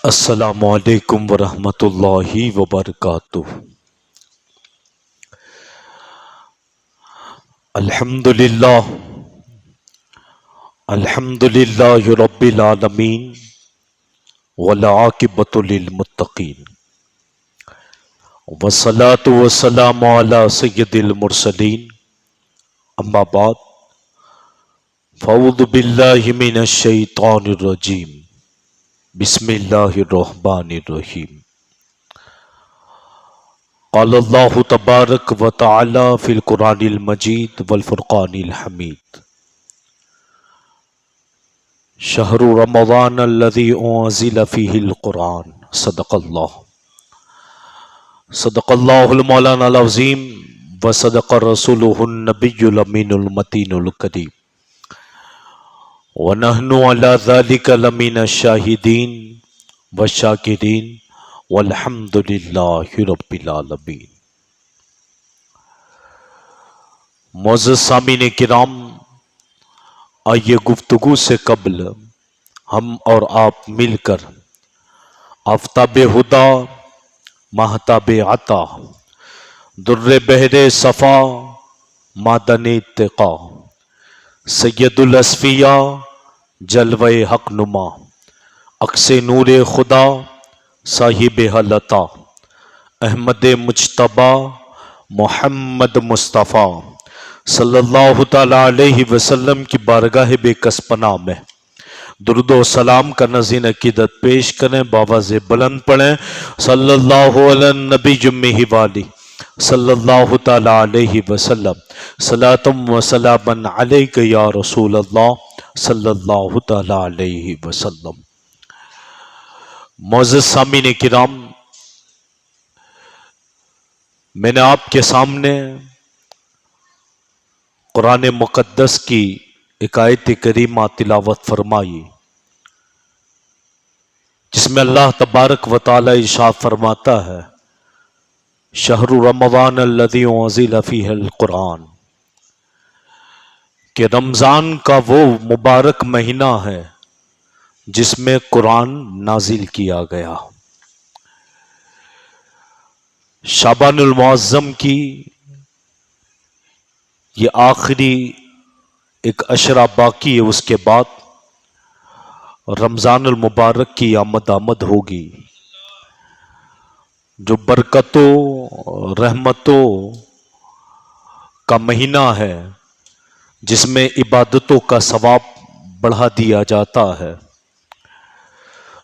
السلام علیکم ورحمۃ اللہ وبرکاتہ۔ الحمد للہ رب العالمین والعاقبۃ للمتقین، والصلاة والسلام علی سید المرسلین، اما بعد فاعوذ باللہ من الشیطان الرجیم، بسم اللہ الرحمن الرحیم۔ قال اللہ تبارک و تعالی فی القرآن المجید والفرقان الحمید، شہر رمضان الذی انزل فیہ القرآن، صدق اللہ المولانا العظیم وصدق رسولہ النبی الامین المتین الکریم، وَنَحْنُ عَلَى ذَلِكَ لَمِنَ الشَّاهِدِينَ وَالشَّاكِرِينَ وَالْحَمْدُ لِلَّهِ رَبِّ الْعَالَمِينَ۔ معزز سامعین کرام، آئیے گفتگو سے قبل ہم اور آپ مل کر آفتاب ہدا، ماہتاب عطا، در بحر صفا، معدن اتقا، سید الاصفیاء، جلوہ حق نما، عکس نور خدا، صاحب حلتا، احمد مجتبی محمد مصطفیٰ صلی اللہ تعالیٰ علیہ وسلم کی بارگاہ بے کس پناہ میں درود و سلام کا نذیر عقیدت پیش کریں، باواز بلند پڑھیں، صلی اللہ علی النبی جمعہ والی صلی اللہ تعالیٰ علیہ وسلم، صلاۃ و سلاما علیک یا رسول اللہ صلی اللہ تعالیٰ علیہ وسلم۔ معزز سامعین کرام، میں نے آپ کے سامنے قرآن مقدس کی ایک آیت کریمہ تلاوت فرمائی، جس میں اللہ تبارک و تعالی ارشاد فرماتا ہے، شہر رمضان الذی انزل فیہ القرآن، کہ رمضان کا وہ مبارک مہینہ ہے جس میں قرآن نازل کیا گیا۔ شعبان المعظم کی یہ آخری ایک عشرہ باقی ہے، اس کے بعد رمضان المبارک کی آمد ہوگی، جو برکتوں رحمتوں کا مہینہ ہے، جس میں عبادتوں کا ثواب بڑھا دیا جاتا ہے۔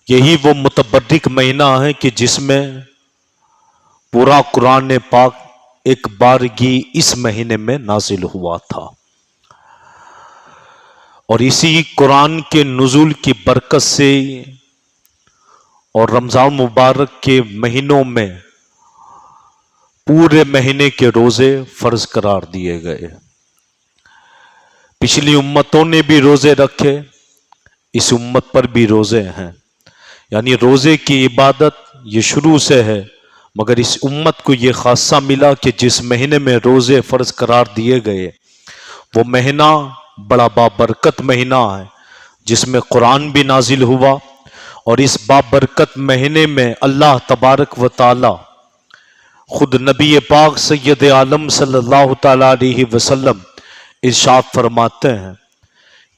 یہی وہ متبرک مہینہ ہے کہ جس میں پورا قرآن پاک ایک بارگی اس مہینے میں نازل ہوا تھا، اور اسی قرآن کے نزول کی برکت سے اور رمضان مبارک کے مہینوں میں پورے مہینے کے روزے فرض قرار دیے گئے۔ پچھلی امتوں نے بھی روزے رکھے، اس امت پر بھی روزے ہیں، یعنی روزے کی عبادت یہ شروع سے ہے، مگر اس امت کو یہ خاصہ ملا کہ جس مہینے میں روزے فرض قرار دیے گئے وہ مہینہ بڑا بابرکت مہینہ ہے، جس میں قرآن بھی نازل ہوا، اور اس بابرکت مہینے میں اللہ تبارک و تعالی خود نبی پاک سید عالم صلی اللہ تعالیٰ علیہ وسلم ارشاد فرماتے ہیں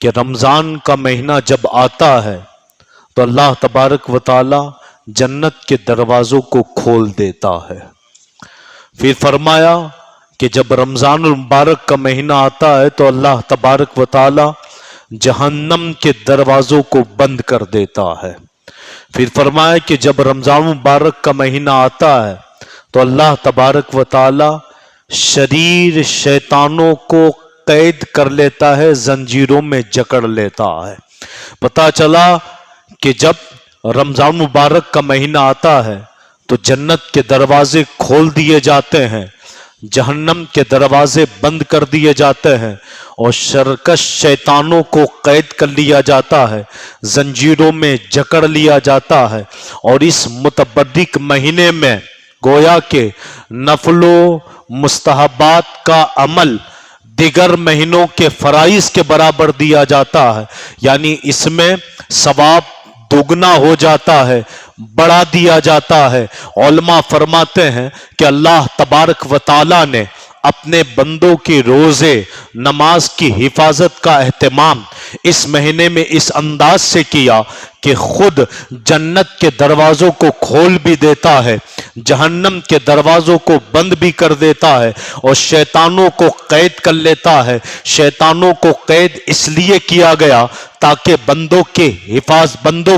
کہ رمضان کا مہینہ جب آتا ہے تو اللہ تبارک و تعالی جنت کے دروازوں کو کھول دیتا ہے۔ پھر فرمایا کہ جب رمضان المبارک کا مہینہ آتا ہے تو اللہ تبارک و تعالی جہنم کے دروازوں کو بند کر دیتا ہے۔ پھر فرمایا کہ جب رمضان مبارک کا مہینہ آتا ہے تو اللہ تبارک و تعالی شریر شیطانوں کو قید کر لیتا ہے، زنجیروں میں جکڑ لیتا ہے۔ پتہ چلا کہ جب رمضان مبارک کا مہینہ آتا ہے تو جنت کے دروازے کھول دیے جاتے ہیں، جہنم کے دروازے بند کر دیے جاتے ہیں، اور سرکش شیطانوں کو قید کر لیا جاتا ہے، زنجیروں میں جکڑ لیا جاتا ہے۔ اور اس متبرک مہینے میں گویا کہ نفل و مستحبات کا عمل دیگر مہینوں کے فرائض کے برابر دیا جاتا ہے، یعنی اس میں ثواب दुगना हो जाता है, बढ़ा दिया जाता है। उलमा फरमाते हैं कि अल्लाह तबारक व तआला ने अपने बंदों के रोजे नमाज की हिफाजत का एहतमाम इस महीने में इस अंदाज से किया कि खुद जन्नत के दरवाजों को खोल भी देता है, जहन्नम के दरवाजों को बंद भी कर देता है और शैतानों को कैद कर लेता है। शैतानों को कैद इसलिए किया गया ताकि बंदों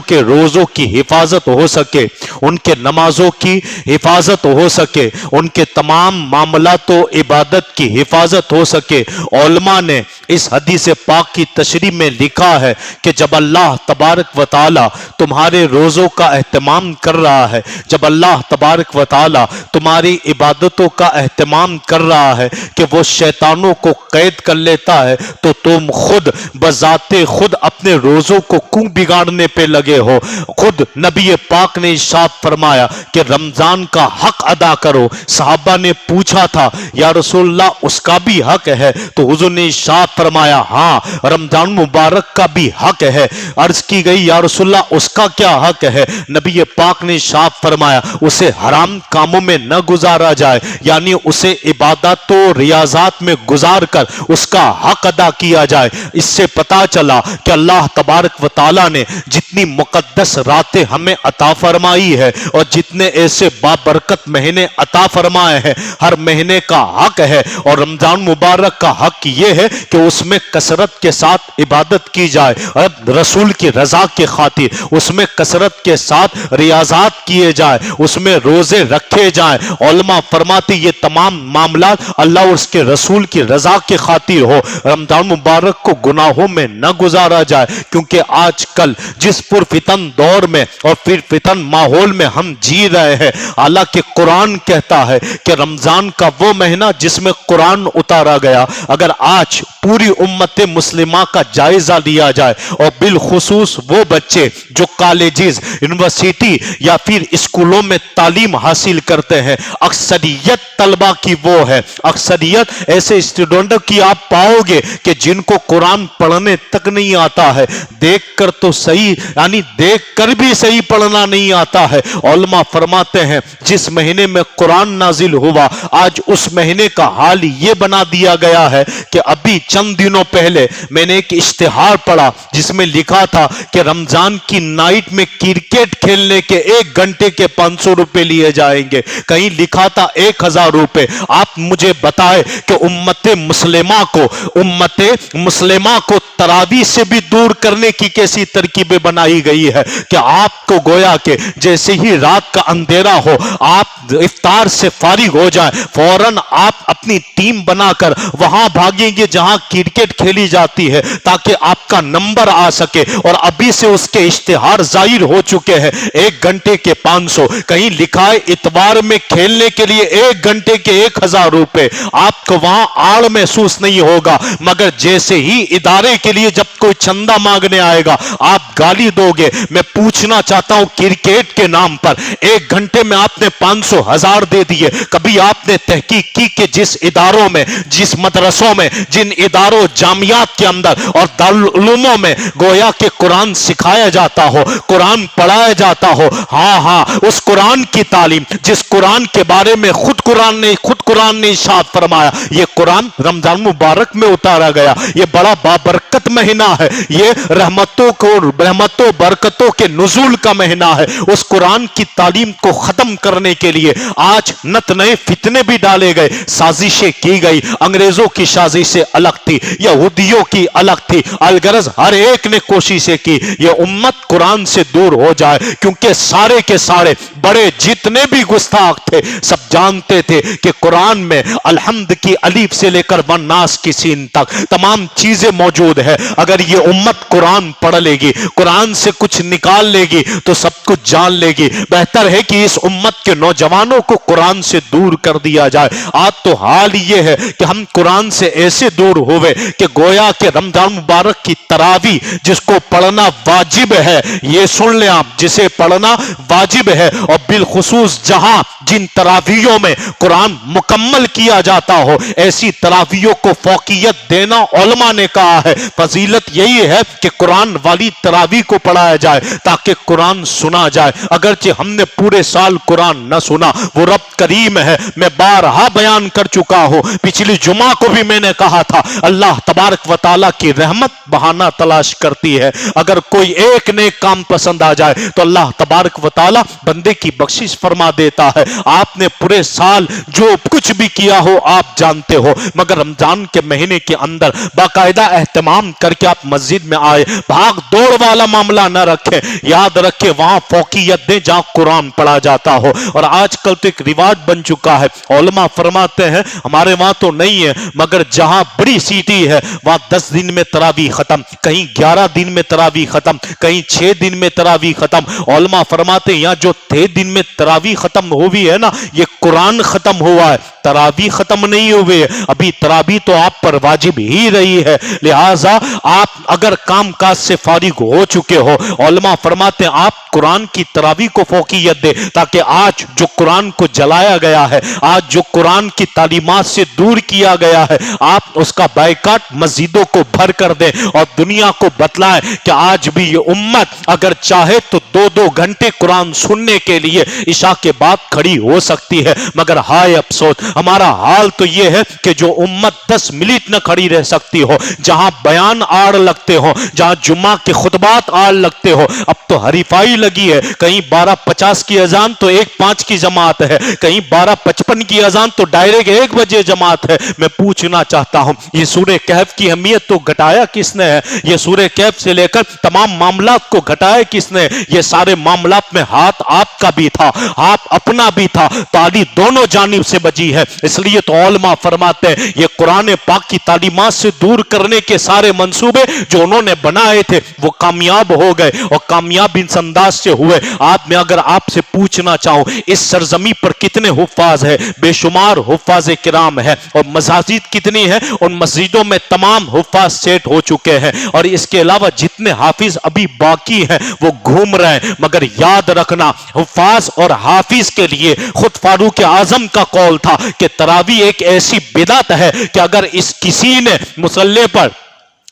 के रोजों की हिफाजत हो सके, उनके नमाजों की हिफाजत हो सके, उनके तमाम मामलातों इबादत की हिफाजत हो सके। उलमा ने इस हदीस पाक की तशरीह में लिखा है कि जब अल्लाह तबारक व तआला तुम्हारे रोजों का एहतमाम कर रहा है, जब अल्लाह तबारक व तआला तुम्हारी इबादतों का एहतमाम कर रहा है कि वो शैतानों को कैद कर लेता है, तो तुम खुद बजाते खुद अपने रोजों को क्यों बिगाड़ने पे लगे हो। खुद नबी पाक ने इरशाद फरमाया कि रमजान का हक अदा करो। सहाबा ने पूछा था या रसूलल्लाह उसका भी हक है, तो हुजूर ने इरशाद फरमाया हाँ रमजान मुबारक का भी हक है। अर्ज की गई या रसूलल्लाह उसका क्या हक है। नबी पाक ने इरशाद फरमाया उसे हराम कामों में न गुजारा जाए, यानी उसे इबादत और रियाजात में गुजार कर उसका हक अदा किया जाए। इससे पता चला कि अल्लाह तबारक व तआला ने जितनी मुकद्दस रातें हमें अता फरमाई है और जितने ऐसे बाबरकत महीने अता फरमाए हैं, हर महीने का हक है। और रमजान मुबारक का हक ये है कि उसमें कसरत के साथ इबादत की जाए और रसूल की रजा के खातिर उसमें कसरत के साथ रियाजात किए जाए, उसमें रोजे रखे जाएं। उलमा फरमाते ये तमाम मामला अल्लाह और उसके रसूल की रजा के खातिर हो, रमजान मुबारक को गुनाहों में न गुजारा जाए। क्योंकि आजकल जिस पुरफितन दौर में और फिर फितन माहौल में हम जी रहे हैं, हालांकि कुरान कहता है कि रमजान का वो महीना जिसमें कुरान उतारा गया। अगर आज पूरी उम्मत मुस्लिमा का जायजा लिया जाए और बिलखुसूस वो बच्चे जो कॉलेजेस, यूनिवर्सिटी या फिर स्कूलों में तालीम हासिल करते हैं, अक्सरियत तलबा की वो है, अक्सरियत ऐसे स्टूडेंट की आप पाओगे कि जिनको कुरान पढ़ने तक नहीं आता है। देखकर तो सही, यानी देखकर भी सही पढ़ना नहीं आता है। उलमा फरमाते हैं जिस महीने में कुरान नाजिल हुआ, आज उस महीने का हाल ये बना दिया गया है कि अभी चंद दिनों पहले मैंने एक इश्तिहार पढ़ा जिसमें लिखा था कि रमजान की नाइट में क्रिकेट खेलने के 1 घंटे के 500 रुपए लिए जाएंगे, कहीं लिखा था 1000 रुपए। आप मुझे बताएं कि उम्मते मुस्लिमा को तरावी से भी दूर करने की कैसी तरकीबें बनाई गई है कि आपको गोया के जैसे ही रात का अंधेरा हो, आप इफ्तार से फारिग हो जाए, फौरन आप अपनी टीम बनाकर वहां भागेंगे जहां क्रिकेट खेली जाती है ताकि आपका नंबर आ सके। और अभी से उसके इश्तिहार जाहिर हो चुके हैं, 1 घंटे के 500, कहीं लिखा है इतवार में खेलने के लिए 1 घंटे के 1000 रुपए। आपको वहां आड़ महसूस नहीं होगा, मगर जैसे ही इदारे के लिए जब कोई चंदा मांगने आएगा आप गाली दोगे। मैं पूछना चाहता हूं क्रिकेट के नाम पर 1 घंटे में आपने 500 1000 दे दिए, कभी आपने तहकीक की कि जिस इदारों में, जिस मदरसों में, जिन इदारों जामियात के अंदर और दारुल उलूमों में गोया के कुरान सिखाया जाता हो, कुरान पढ़ाया जाता हो, हाँ उस कुरान की तालीम जिस कुरान के बारे में खुद कुरान ने इरशाद फरमाया, ये कुरान रमजान मुबारक में उतारा गया, ये बड़ा बाबरकत महीना है, ये रहमतों बरकतों के नुज़ूल का महीना है। उस कुरान की तालीम को खत्म करने के लिए आज नत नए फितने भी डाले गए, साजिशें की गई। अंग्रेजों की साजिशें अलग थी, यहूदियों की अलग थी, अलगरज हर एक ने कोशिशें की ये उम्मत कुरान से दूर हो जाए। क्योंकि सारे के सारे बड़े जितने भी गुस्ताख थे सब जानते थे कि कुरान में अलहम्द की अलीफ से लेकर वन्नास की सीन तक तमाम चीजें मौजूद है। अगर ये उम्मत कुरान पढ़ लेगी, कुरान से कुछ निकाल लेगी तो सब कुछ जान लेगी। बेहतर है कि इस उम्मत के नौजवानों को कुरान से दूर कर दिया जाए। आज तो हाल ये है कि हम कुरान से ऐसे दूर हुए कि गोया के रमजान मुबारक की तरावी जिसको पढ़ना वाजिब है, ये सुन ले आप, जिसे पढ़ना वाजिब है और बिलखुसूस जहां जिन तरावियों में قرآن مکمل کیا جاتا ہو، ایسی تراویحوں کو فوقیت دینا علماء نے کہا ہے۔ فضیلت یہی ہے کہ قرآن والی تراویح کو پڑھایا جائے تاکہ قرآن سنا جائے۔ اگرچہ ہم نے پورے سال قرآن نہ سنا، وہ رب کریم ہے، میں بارہا بیان کر چکا ہوں، پچھلی جمعہ کو بھی میں نے کہا تھا، اللہ تبارک و تعالیٰ کی رحمت بہانہ تلاش کرتی ہے۔ اگر کوئی ایک نیک کام پسند آ جائے تو اللہ تبارک و تعالیٰ بندے کی بخشش فرما دیتا ہے۔ آپ نے پورے سال جو کچھ بھی کیا ہو آپ جانتے ہو، مگر رمضان کے مہینے کے اندر باقاعدہ اہتمام کر کے آپ مسجد میں آئے، بھاگ دوڑ والا معاملہ نہ رکھیں، یاد رکھیں وہاں فوقیت دیں جہاں قرآن پڑھا جاتا ہو۔ اور آج کل تو ایک رواج بن چکا ہے، علماء فرماتے ہیں ہمارے وہاں تو نہیں ہے، مگر جہاں بڑی سٹی ہے وہاں 10 دن میں تراویح ختم، کہیں 11 دن میں تراویح ختم، کہیں 6 دن میں تراویح ختم۔ علماء فرماتے ہیں یہاں جو 3 دن میں تراویح ختم ہوئی ہے نا، یہ قرآن ختم ہوا ہے، تراویح ختم نہیں ہوئے، ابھی تراویح تو آپ پر واجب ہی رہی ہے۔ لہٰذا آپ اگر کام کاج سے فارغ ہو چکے ہو، علماء فرماتے ہیں آپ قرآن کی تراویح کو فوقیت دے، تاکہ آج جو قرآن کو جلایا گیا ہے، آج جو قرآن کی تعلیمات سے دور کیا گیا ہے، آپ اس کا بائیکاٹ مسجدوں کو بھر کر دیں اور دنیا کو بتلائیں کہ آج بھی یہ امت اگر چاہے تو 2-2 گھنٹے قرآن سننے کے لیے عشاء کے بعد کھڑی ہو سکتی ہے۔ مگر ہائے افسوس، ہمارا حال تو یہ ہے کہ جو امت 10 منٹ نہ کھڑی رہ سکتی ہو، جہاں بیان آڑ لگتے ہو، جہاں جمعہ کے خطبات آڑ لگتے ہو، اب تو حریفائی لگی ہے، کہیں 12:50 کی اذان تو 1:05 کی جماعت ہے، کہیں 12:55 کی اذان تو ڈائریکٹ 1 بجے جماعت ہے۔ میں پوچھنا چاہتا ہوں یہ سورہ کہف کی اہمیت تو گھٹایا کس نے ہے؟ یہ سورہ کہف سے لے کر تمام معاملات کو گھٹایا کس نے؟ یہ سارے معاملات میں ہاتھ آپ کا بھی تھا، ہاتھ اپنا بھی تھا، تالی دونوں جانب سے بجی ہے۔ اس لیے تو علماء فرماتے ہیں یہ قرآن پاک کی تعلیمات سے دور کرنے کے سارے منصوبے جو انہوں نے بنائے تھے وہ کامیاب ہو گئے، اور کامیاب اس انداز سے ہوئے۔ میں اگر آپ سے پوچھنا چاہوں اس سرزمین پر کتنے حفاظ ہیں؟ بے شمار حفاظ کرام ہے، اور مساجد کتنی ہیں؟ ان مسجدوں میں تمام حفاظ سیٹ ہو چکے ہیں، اور اس کے علاوہ جتنے حافظ ابھی باقی ہیں وہ گھوم رہے ہیں۔ مگر یاد رکھنا حفاظ اور حافظ کے لیے خود فاروق اعظم کا قول تھا کہ تراویح ایک ایسی بدعت ہے کہ اگر اس کسی نے مصلی پر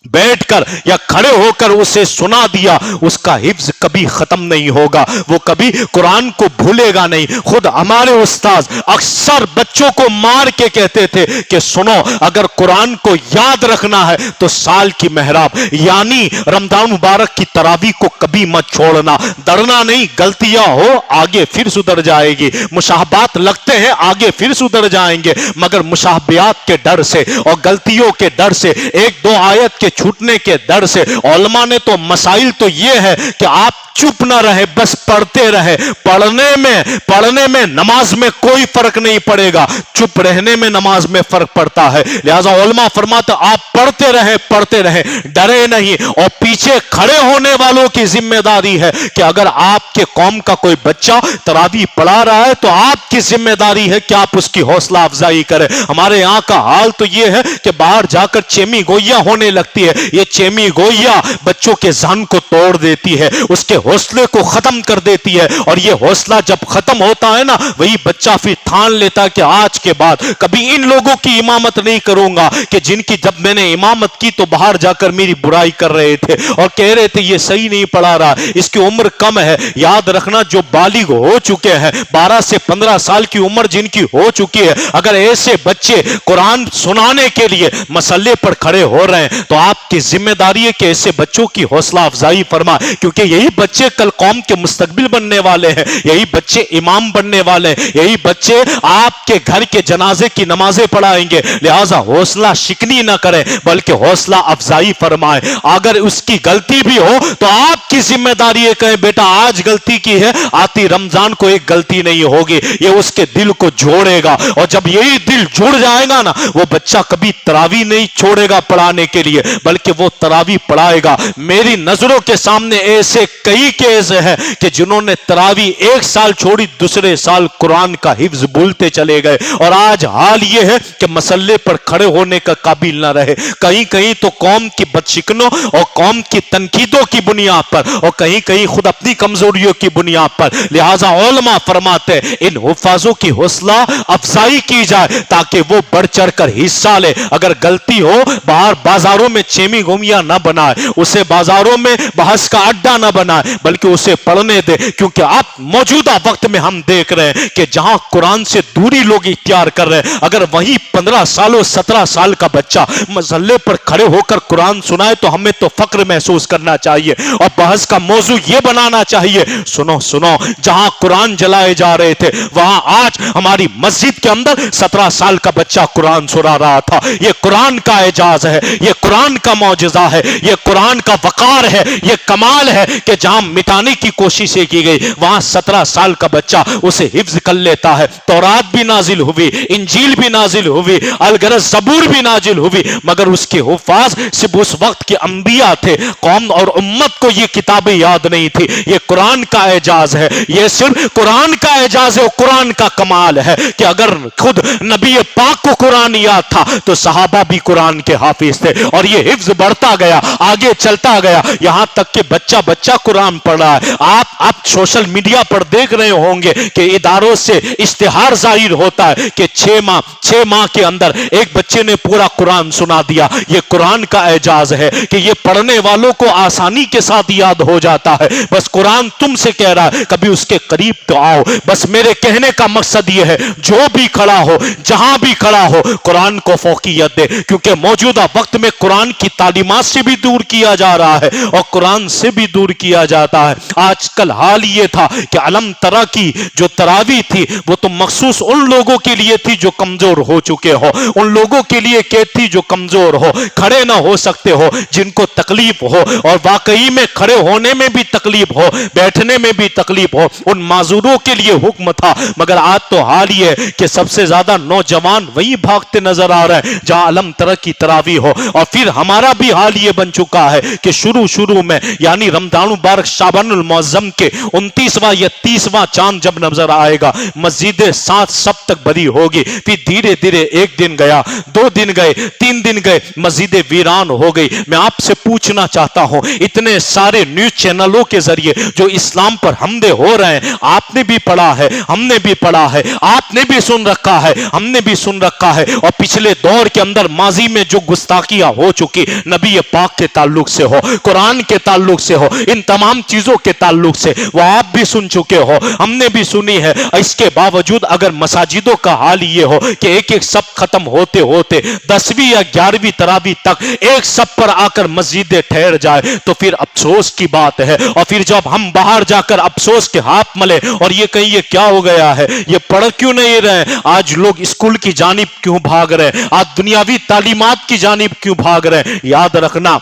بیٹھ کر یا کھڑے ہو کر اسے سنا دیا، اس کا حفظ کبھی ختم نہیں ہوگا، وہ کبھی قرآن کو بھولے گا نہیں۔ خود ہمارے استاذ اکثر بچوں کو مار کے کہتے تھے کہ سنو، اگر قرآن کو یاد رکھنا ہے تو سال کی محراب یعنی رمضان مبارک کی تراویح کو کبھی مت چھوڑنا، ڈرنا نہیں، غلطیاں ہو آگے پھر سدھر جائے گی، مشاہبات لگتے ہیں آگے پھر سدھر جائیں گے، مگر مشاہبات کے ڈر سے اور غلطیوں کے ڈر سے، 1-2 آیت کے چھوٹنے کے ڈر سے، علماء نے تو مسائل تو یہ ہے کہ آپ چپ نہ رہے، بس پڑھتے رہے۔ پڑھنے میں نماز میں کوئی فرق نہیں پڑے گا، چپ رہنے میں نماز میں فرق پڑتا ہے۔ لہذا علماء فرماتے آپ پڑھتے رہے، ڈرے نہیں۔ اور پیچھے کھڑے ہونے والوں کی ذمہ داری ہے کہ اگر آپ کے قوم کا کوئی بچہ تراویح پڑھا رہا ہے تو آپ کی ذمہ داری ہے کہ آپ اس کی حوصلہ افزائی کریں۔ ہمارے یہاں کا حال تو یہ ہے کہ باہر جا کر چیمی گوئیاں ہونے لگتی ہے، یہ چیمی گوئیاں بچوں کے ذہن کو توڑ دیتی ہے، اس کے حوصلے کو ختم کر دیتی ہے، اور یہ حوصلہ جب ختم ہوتا ہے نا، وہی بچہ پھر ٹھان لیتا ہے کہ آج کے بعد کبھی ان لوگوں کی امامت نہیں کروں گا کہ جن کی جب میں نے امامت کی تو باہر جا کر میری برائی کر رہے تھے اور کہہ رہے تھے یہ صحیح نہیں پڑھا رہا، اس کی عمر کم ہے۔ یاد رکھنا جو بالغ ہو چکے ہیں، 12 سے 15 سال کی عمر جن کی ہو چکی ہے، اگر ایسے بچے قرآن سنانے کے لیے مسلے پر کھڑے ہو رہے ہیں تو آپ کی ذمہ داری ہے کہ ایسے بچوں کی حوصلہ افزائی فرمائے، کیونکہ یہی بچے کل قوم کے مستقبل بننے والے ہیں، یہی بچے امام بننے والے ہیں، یہی بچے آپ کے گھر کے جنازے کی نمازیں پڑھائیں گے۔ لہٰذا حوصلہ شکنی نہ کریں بلکہ حوصلہ افزائی فرمائیں۔ اگر اس کی غلطی بھی ہو تو آپ کی ذمہ داری ہے کہیں بیٹا آج غلطی کی ہے، آتی رمضان کو ایک غلطی نہیں ہوگی، یہ اس کے دل کو جوڑے گا، اور جب یہی دل جڑ جائے گا نا، وہ بچہ کبھی تراویح نہیں چھوڑے گا پڑھانے کے لیے، بلکہ وہ تراویح پڑھائے گا۔ میری نظروں کے سامنے ایسے کئی वही केस है कि जिन्होंने तरावी एक साल छोड़ी दूसरे साल कुरान का हिफ्ज भूलते चले गए, और आज हाल ये है कि मसल्ले पर खड़े होने का काबिल ना रहे। कहीं कहीं तो कौम की बदशिकनों और कौम की तनकीदों की बुनियाद पर, और कहीं कहीं खुद अपनी कमजोरियों की बुनियाद पर। लिहाजा उलमा फरमाते इन हुफाजों की हौसला अफजाई की जाए ताकि वो बढ़ चढ़ कर हिस्सा ले। अगर गलती हो बाहर बाजारों में चेमी घुमिया ना बनाए, उसे बाजारों में बहस का अड्डा ना बनाए, बल्कि उसे पढ़ने दे। क्योंकि अब मौजूदा वक्त में हम देख रहे हैं कि जहां कुरान से दूरी लोग इख्तियार कर रहे हैं, अगर वही 15 सालों 17 साल का बच्चा मसल्ले पर खड़े होकर कुरान सुनाए तो हमें तो फक्र महसूस करना चाहिए और बहस का मौजू ये बनाना चाहिए। सुनो सुनो, जहां कुरान जलाए जा रहे थे वहां आज हमारी मस्जिद के अंदर 17 साल का बच्चा कुरान सुना रहा था। यह कुरान का एजाज है, यह कुरान का मौजज़ा है, यह कुरान का वकार है, यह कमाल है कि जहां मिटाने की कोशिशें की गई वहां 17 साल का बच्चा उसे हिफ्ज कर लेता है। तौरात भी नाजिल हुई, इंजील भी नाजिल हुई, अलगरज ज़बूर भी नाजिल हुई, मगर उसके हुफ़ाज़ सिर्फ उस वक्त के अंबिया थे। कौम और उम्मत को ये किताबें याद नहीं थी। ये कुरान का एजाज है, ये सिर्फ कुरान का एजाज है और कुरान का कमाल है कि अगर खुद नबी पाक को कुरान याद था तो सहाबा भी कुरान के हाफिज थे, और ये हिफ्ज बढ़ता गया, आगे चलता गया, यहां तक कि बच्चा बच्चा कुरान पढ़ रहा है। आप सोशल मीडिया पर देख रहे होंगे कि इदारों से इश्तिहार जाहिर होता है कि 6 माह के अंदर एक बच्चे ने पूरा कुरान सुना दिया। ये कुरान का एजाज है कि ये पढ़ने वालों को आसानी के साथ याद हो जाता है। बस कुरान तुमसे कह रहा है कभी उसके करीब तो आओ। बस मेरे कहने का मकसद ये है, जो भी खड़ा हो, जहां भी खड़ा हो, कुरान को फौकियत दे, क्योंकि मौजूदा वक्त में कुरान की तालीमात से भी दूर किया जा रहा है और कुरान से भी दूर किया जाता है। आजकल हाल ये था कि अलम तरा की जो तरावी थी वो तो मखसूस उन लोगों के लिए थी जो कमजोर हो चुके हो, उन लोगों के लिए कहती थी जो कमजोर हो, खड़े ना हो सकते हो, जिनको तकलीफ हो, और वाकई में खड़े होने में भी तकलीफ हो, बैठने में भी तकलीफ हो, उन माजूरों के लिए हुक्म था। मगर आज तो हाल ही है कि सबसे ज्यादा नौजवान वही भागते नजर आ रहे हैं जहां अलम तरह की तरावी हो। और फिर हमारा भी हाल ये बन चुका है कि शुरू में यानी रमजान मुबारक शाबानुल मुअज्जम के 29वां या 30वां चांद जब नजर आएगा, मस्जिदें 7 सब तक भरी होगी। फिर धीरे धीरे 1 दिन गया, 2 दिन गए, 3 दिन गए, मस्जिदें वीरान हो गई। मैं आपसे पूछना चाहता हूं, इतने सारे न्यूज चैनलों के जरिए जो इस्लाम पर हमले हो रहे हैं, आपने भी पढ़ा है, हमने भी पढ़ा है, आपने भी सुन रखा है, हमने भी सुन रखा है, और पिछले दौर के अंदर माजी में जो गुस्ताखियां हो चुकी नबी पाक के ताल्लुक से हो, कुरान के ताल्लुक से हो, इन तमाम चीजों के ताल्लुक से वो आप भी सुन चुके हो, हमने भी सुनी है। इसके बावजूद अगर मसाजिदों का हाल ये हो कि एक एक सब खत्म होते होते 10वीं या 11वीं तरावी तक एक सब पर आकर मस्जिदें ठहर जाए तो फिर अफसोस की बात है। और फिर जब हम बाहर जाकर अफसोस के हाथ मले और ये कहीं ये क्या हो गया है, ये पढ़ क्यों नहीं रहे, आज लोग स्कूल की जानिब क्यों भाग रहे, आज दुनियावी तालीमात की जानिब क्यों भाग रहे, याद रखना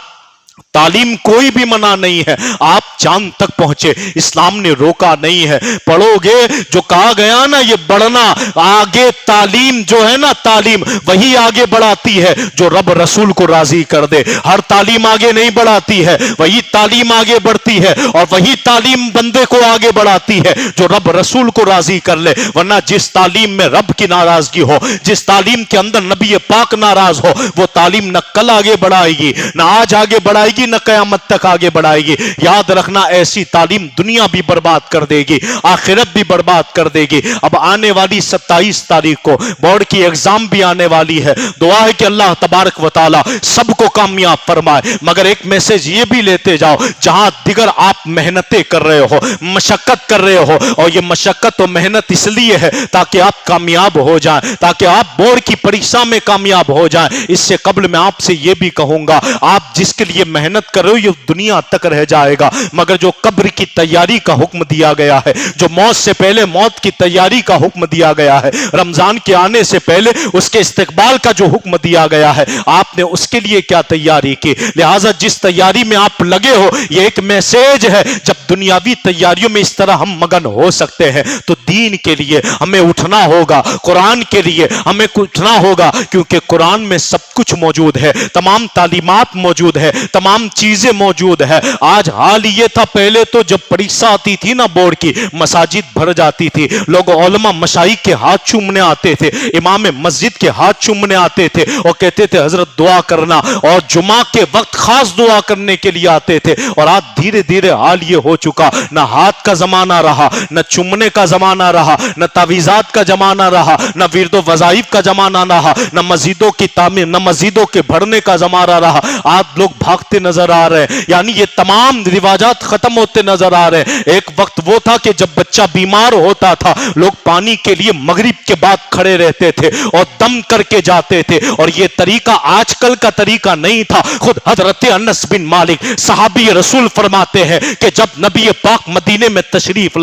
तालीम कोई भी मना नहीं है, आप चांद तक पहुंचे, इस्लाम ने रोका नहीं है। पढ़ोगे, जो कहा गया ना ये बढ़ना आगे, तालीम जो है ना, तालीम वही आगे बढ़ाती है जो रब रसूल को राजी कर दे। हर तालीम आगे नहीं बढ़ाती है, वही तालीम आगे बढ़ती है, और वही तालीम बंदे को आगे बढ़ाती है जो रब रसूल को राजी कर ले। वरना जिस तालीम में रब की नाराजगी हो, जिस तालीम के अंदर नबी पाक नाराज हो, वो तालीम न कल आगे बढ़ाएगी, न आज आगे बढ़ाएगी, न कयामत तक आगे बढ़ाएगी। याद रखना, ऐसी तालीम दुनिया भी बर्बाद कर देगी, आखिरत भी बर्बाद कर देगी। अब आने वाली 27 तारीख को बोर्ड की एग्जाम भी आने वाली है। दुआ है कि अल्लाह तबारक व तआला सबको कामयाब फरमाए। मगर एक मैसेज ये भी लेते जाओ, जहां दिगर आप मेहनतें कर रहे हो, मशक्कत कर रहे हो, और ये मशक्कत और मेहनत इसलिए है ताकि आप कामयाब हो जाएं, ताकि आप बोर्ड की परीक्षा में कामयाब हो जाएं। इससे कबल मैं आपसे ये भी कहूंगा, आप जिसके लिए मेहनत कर रहे हो ये दुनिया तक रह जाएगा, मगर जो कब्र की तैयारी का हुक्म दिया गया है, जो मौत से पहले मौत की तैयारी का हुक्म दिया गया है, रमजान के आने से पहले उसके इस्तेकबाल का जो हुक्म दिया गया है, आपने उसके लिए क्या तैयारी की। लिहाजा जिस तैयारी में आप लगे हो, ये एक मैसेज है। जब दुनियावी तैयारियों में इस तरह हम मगन हो सकते हैं तो दीन के लिए हमें उठना होगा, कुरान के लिए हमें उठना होगा, क्योंकि कुरान में सब कुछ मौजूद है, तमाम तालीमात मौजूद है, तमाम तमाम चीजें मौजूद है। आज हाल ये था, पहले तो जब परीक्षा आती थी ना बोर्ड की, मसाजिद भर जाती थी, लोग उलमा मशाइख के हाथ चूमने आते थे, इमाम मस्जिद के हाथ चूमने आते थे और कहते थे हजरत दुआ करना, और जुमा के वक्त खास दुआ करने के लिए आते थे। और आज धीरे धीरे हाल ये हो चुका, न हाथ का जमाना रहा, न चुमने का जमाना रहा, न तावीज़ात का जमाना रहा, न विर्दो वज़ाइफ का जमाना रहा, न मस्जिदों की तामीर, न मस्जिदों के भरने का जमाना रहा। आज लोग भागते नजर आ रहे हैं, यानी ये तमाम रिवाजात खत्म होते नजर आ रहे हैं। एक वक्त वो था कि जब बच्चा बीमार होता था, लोग पानी के लिए मगरिब के बाद खड़े रहते थे और दम करके जाते थे, और ये तरीका आजकल का तरीका नहीं था। खुद हजरत अनस बिन मालिक सहाबी रसूल फरमाते हैं कि जब नबी पाक मदीने में तशरीफ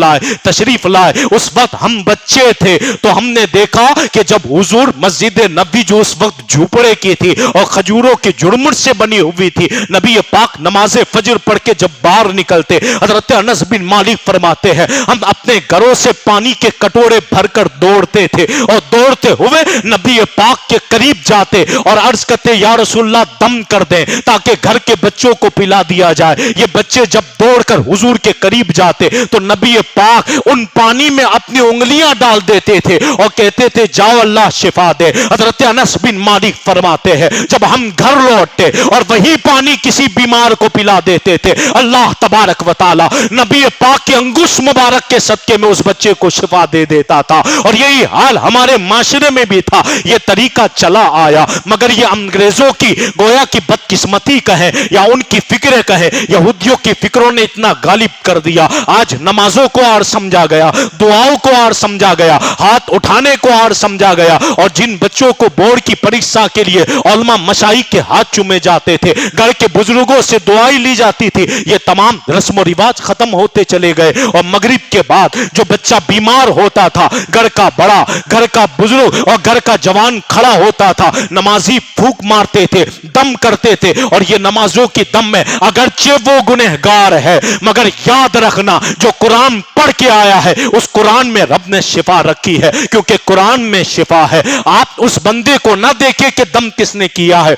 लाए, उस वक्त हम बच्चे थे, तो हमने देखा कि जब हुजूर मस्जिद नबी जो उस वक्त झूपड़े की थी और खजूरों की जुड़मुड़ से बनी हुई थी, नबी पाक नमाज फजर पढ़ के जब बाहर निकलते, हजरत अनस बिन मालिक फरमाते हैं हम अपने घरों से पानी के कटोरे भरकर दौड़ते थे, और दौड़ते हुए नबी पाक के करीब जाते और अर्ज करते या रसूलल्लाह दम कर दें ताकि घर के बच्चों को पिला दिया जाए। ये बच्चे जब दौड़कर हुजूर के करीब जाते तो नबी पाक उन पानी में अपनी उंगलियां डाल देते थे और कहते थे जाओ अल्लाह शिफा दे। हजरत अनस बिन मालिक फरमाते हैं जब हम घर लौटते और वही पानी किसी बीमार को पिला देते थे, अल्लाह तबारक व तआला नबी पाक के अंगुश मुबारक के सदके में उस बच्चे को शिफा दे देता था। और यही हाल हमारे माशरे में भी था, यह तरीका चला आया, मगर यह अंग्रेजों की गोया की बदकिस्मती कहे या उनकी फिक्र कहे, यहूदियों की फिक्रों ने इतना गालिब कर दिया। आज नमाजों को आर समझा गया, दुआओं को आर समझा गया, हाथ उठाने को आर समझा गया, और जिन बच्चों को बोर्ड की परीक्षा के लिए उलमा मशाइख के हाथ चूमे जाते थे, घर के बुजुर्गों से दुआएं ली जाती थी, ये तमाम रस्म और रिवाज खत्म होते चले गए। और मगरिब के बाद जो बच्चा बीमार होता था, घर का बड़ा, घर का बुजुर्ग और घर का जवान खड़ा होता था, नमाजी फूंक मारते थे, दम करते थे, और ये नमाजों की दम में अगरचे वो गुनहगार है, मगर याद रखना जो कुरान पढ़ के आया है उस कुरान में रब ने शिफा रखी है, क्योंकि कुरान में शिफा है। आप उस बंदे को ना देखें कि दम किसने किया है,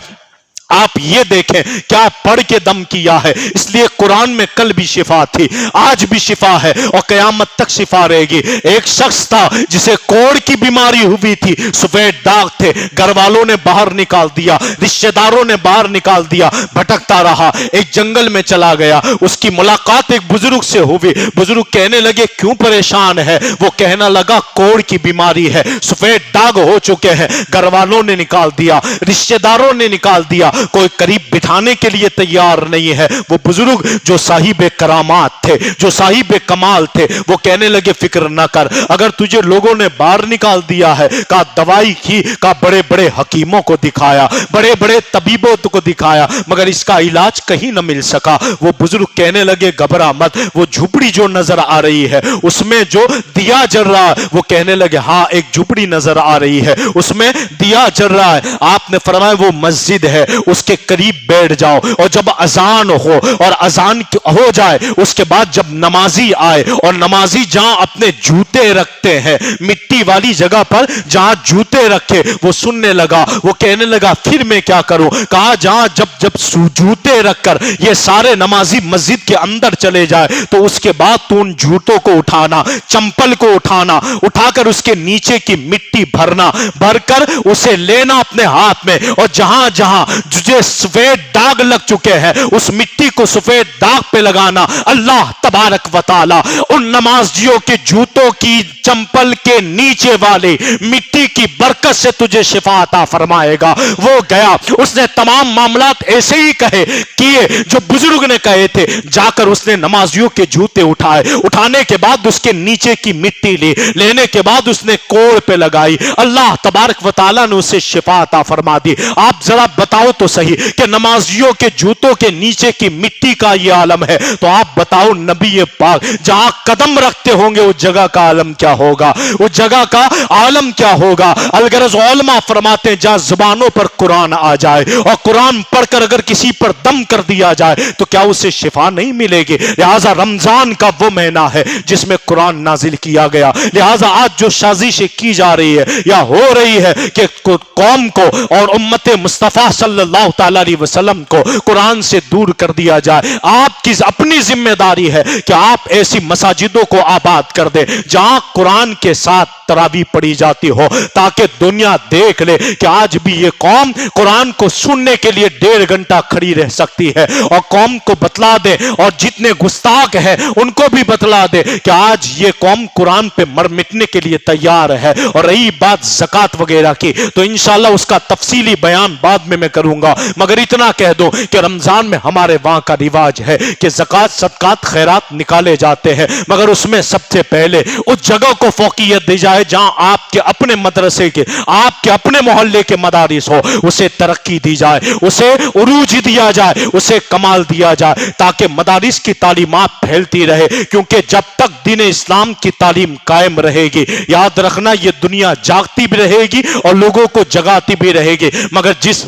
आप ये देखें क्या पढ़ के दम किया है। इसलिए कुरान में कल भी शिफा थी, आज भी शिफा है और कयामत तक शिफा रहेगी। एक शख्स था जिसे कोढ़ की बीमारी हुई थी, सफेद दाग थे, घर वालों ने बाहर निकाल दिया, रिश्तेदारों ने बाहर निकाल दिया, भटकता रहा, एक जंगल में चला गया। उसकी मुलाकात एक बुजुर्ग से हुई, बुजुर्ग कहने लगे क्यों परेशान है, वो कहना लगा कोढ़ की बीमारी है, सफेद दाग हो चुके हैं, घर वालों ने निकाल दिया, रिश्तेदारों ने निकाल दिया, कोई करीब बिठाने के लिए तैयार नहीं है। वो बुजुर्ग जो साहिब करामात थे, जो साहिब कमाल थे, वो कहने लगे फिक्र ना कर, अगर तुझे लोगों ने बाहर निकाल दिया है, कहा दवाई की, कहा बड़े बड़े हकीमों को दिखाया, बड़े बड़े तबीबों को दिखाया, मगर इसका इलाज कहीं न मिल सका। वो बुजुर्ग कहने लगे घबरा मत, वो झुपड़ी जो नजर आ रही है उसमें जो दिया जल रहा है, वो कहने लगे हाँ एक झुपड़ी नजर आ रही है, उसमें दिया जल रहा है। आपने फरमाया वो मस्जिद है, उसके करीब बैठ जाओ, और जब अजान हो और अजान हो जाए उसके बाद जब नमाजी आए, और नमाजी जहां अपने जूते रखते हैं, मिट्टी वाली जगह पर जहां जूते रखे, वो सुनने लगा, वो कहने लगा फिर मैं क्या करूं, कहा जहां जब जूते रखकर ये सारे नमाजी मस्जिद के अंदर चले जाए तो उसके बाद तू उन जूतों को उठाना, चंपल को उठाना, उठाकर उसके नीचे की मिट्टी भरना, भरकर उसे लेना अपने हाथ में, और जहां जहां तुझे सफेद दाग लग चुके हैं उस मिट्टी को सफेद दाग पे लगाना। अल्लाह तबारक व तआला उन नमाजियों के जूतों की चंपल के नीचे वाले मिट्टी की बरकत से तुझे शिफा अता फरमाएगा। वो गया, उसने तमाम मामलात ऐसे ही कहे किए जो बुजुर्ग ने कहे थे, जाकर उसने नमाजियों के जूते उठाए, उठाने के बाद उसके नीचे की मिट्टी ली, लेने के बाद उसने कोढ़ पे लगाई, अल्लाह तबारक व तआला ने उसे शिफा अता फरमा दी। आप जरा बताओ तो सही कि नमाजियों के जूतों के नीचे की मिट्टी का यह आलम है, तो आप बताओ नबी पाक जहां कदम रखते होंगे उस जगह का आलम क्या होगा, उस जगह का आलम क्या होगा। अलगरज उलमा फरमाते हैं जहां जुबानों पर कुरान आ जाए और कुरान पढ़कर अगर किसी पर दम कर दिया जाए तो क्या उसे शिफा नहीं मिलेगी। लिहाजा रमजान का वो महीना है जिसमें कुरान नाजिल किया गया। लिहाजा आज जो साजिशें की जा रही है या हो रही है कि कौम को और उम्मत मुस्तफा सल्लल्लाहु सल्लल्लाहु ताला अलैहि वसल्लम को कुरान से दूर कर दिया जाए। आपकी अपनी जिम्मेदारी है कि आप ऐसी मसाजिदों को आबाद कर दे जहां कुरान के साथ तरावी पढ़ी जाती हो, ताकि दुनिया देख ले कि आज भी ये कौम कुरान को सुनने के लिए 1.5 घंटा खड़ी रह सकती है। और कौम को बतला दे, और जितने गुस्ताख है उनको भी बतला दे कि आज ये कौम कुरान पे मर मिटने के लिए तैयार है। और रही बात ज़कात वगैरह की, तो इंशाल्लाह उसका तफसीली बयान बाद में मैं करूंगा, मगर इतना कह दो कि रमजान में हमारे वहां का रिवाज है कि ज़कात सदकात खैरात निकाले जाते हैं, मगर उसमें सबसे पहले उस जगह को फौकियत दी जाए जहां आपके अपने मदरसे के, आपके अपने मोहल्ले के मदारिस हो, उसे तरक्की दी जाए, उसे उरूज दिया जाए, उसे कमाल दिया जाए, ताकि मदारिस की तालीमात फैलती रहे। क्योंकि जब तक दीन इस्लाम की तालीम कायम रहेगी, याद रखना ये दुनिया जागती भी रहेगी और लोगों को जगाती भी रहेगी। मगर जिस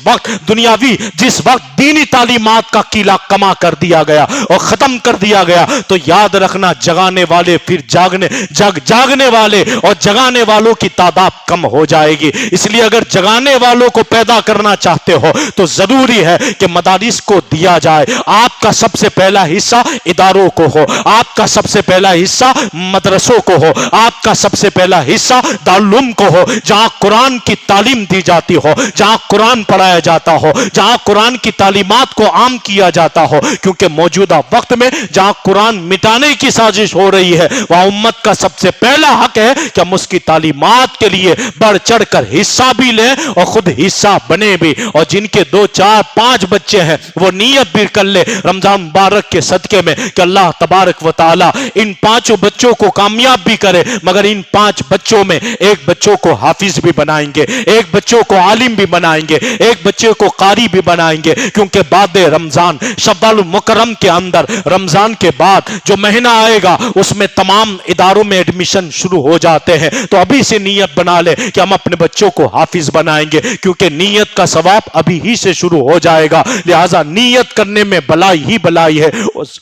वक्त दीनी तालीमात का कीला कमा कर दिया गया और खत्म कर दिया गया, तो याद रखना जगाने वाले फिर जागने वाले और जगाने वालों की तादाद कम हो जाएगी। इसलिए अगर जगाने वालों को पैदा करना चाहते हो तो जरूरी है कि मदारिस को दिया जाए। आपका सबसे पहला हिस्सा इदारों को हो, आपका सबसे पहला हिस्सा मदरसों को हो, आपका सबसे पहला हिस्सा दारुल को हो, जहां कुरान की तालीम दी जाती हो, जहां कुरान पढ़ाया जाता हो, जहां कुरान की तालीमात को आम किया जाता हो। क्योंकि मौजूदा वक्त में जहां कुरान मिटाने की साजिश हो रही है, वहां उम्मत का सबसे पहला हक है कि हम उसकी तालीमात के लिए बढ़ चढ़ कर हिस्सा भी लें और खुद हिस्सा बने भी। और जिनके 2, 4, 5 बच्चे हैं वो नियत भी कर ले रमजान मुबारक के सदके में कि अल्लाह तबारक व तआला इन 5 बच्चों को कामयाब भी करे, मगर इन 5 बच्चों में एक बच्चों को हाफिज भी बनाएंगे, एक बच्चों को आलिम भी बनाएंगे, एक बच्चे को कारी भी बनाएंगे। क्योंकि बाद रमजान शव्वाल मुकर्रम के अंदर रमजान के बाद जो महीना आएगा उसमें तमाम इदारों में एडमिशन शुरू हो जाते हैं। तो अभी से नियत बना ले कि हम अपने बच्चों को हाफिज बनाएंगे, क्योंकि नियत का सवाब अभी ही से शुरू हो जाएगा। लिहाजा नियत करने में भलाई ही भलाई है।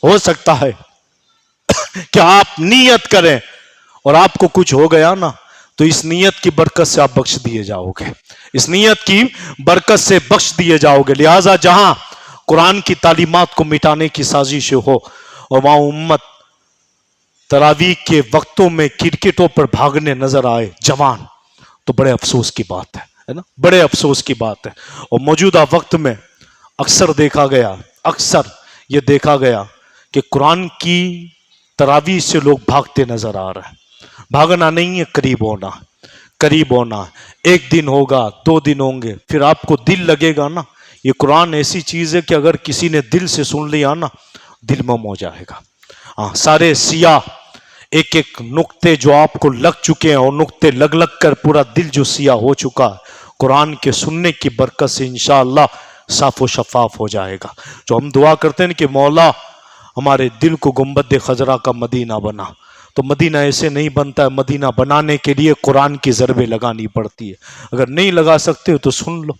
हो सकता है कि आप नियत करें और आपको कुछ हो गया ना, तो इस नियत की बरकत से आप बख्श दिए जाओगे, इस नियत की बरकत से बख्श दिए जाओगे। लिहाजा जहां कुरान की तालीमात को मिटाने की साजिश हो और वहां उम्मत तरावीह के वक्तों में क्रिकेटों पर भागने नजर आए जवान, तो बड़े अफसोस की बात है ना, बड़े अफसोस की बात है। और मौजूदा वक्त में अक्सर ये देखा गया कि कुरान की तरावीह से लोग भागते नजर आ रहे हैं। भागना नहीं है, करीब होना। एक दिन होगा, 2 दिन होंगे, फिर आपको दिल लगेगा ना। ये कुरान ऐसी चीज है कि अगर किसी ने दिल से सुन लिया ना, दिल में हो जाएगा। सारे सियाह एक एक नुक्ते जो आपको लग चुके हैं, और नुक्ते लग लग कर पूरा दिल जो सियाह हो चुका है, कुरान के सुनने की बरकत से इंशाअल्लाह साफ व शफाफ हो जाएगा। जो हम दुआ करते हैं कि मौला हमारे दिल को गुंबद खजरा का मदीना बना, तो मदीना ऐसे नहीं बनता है। मदीना बनाने के लिए कुरान की ज़रबें लगानी पड़ती है। अगर नहीं लगा सकते हो तो सुन लो,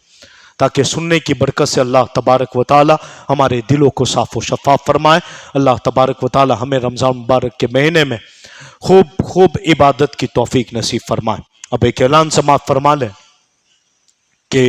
ताकि सुनने की बरकत से अल्लाह तबारक व तआला हमारे दिलों को साफ व शफाफ फरमाए। अल्लाह तबारक व तआला हमें रमज़ान मुबारक के महीने में खूब इबादत की तौफीक नसीब फरमाए। अब एक ऐलान समाअत फरमा लें कि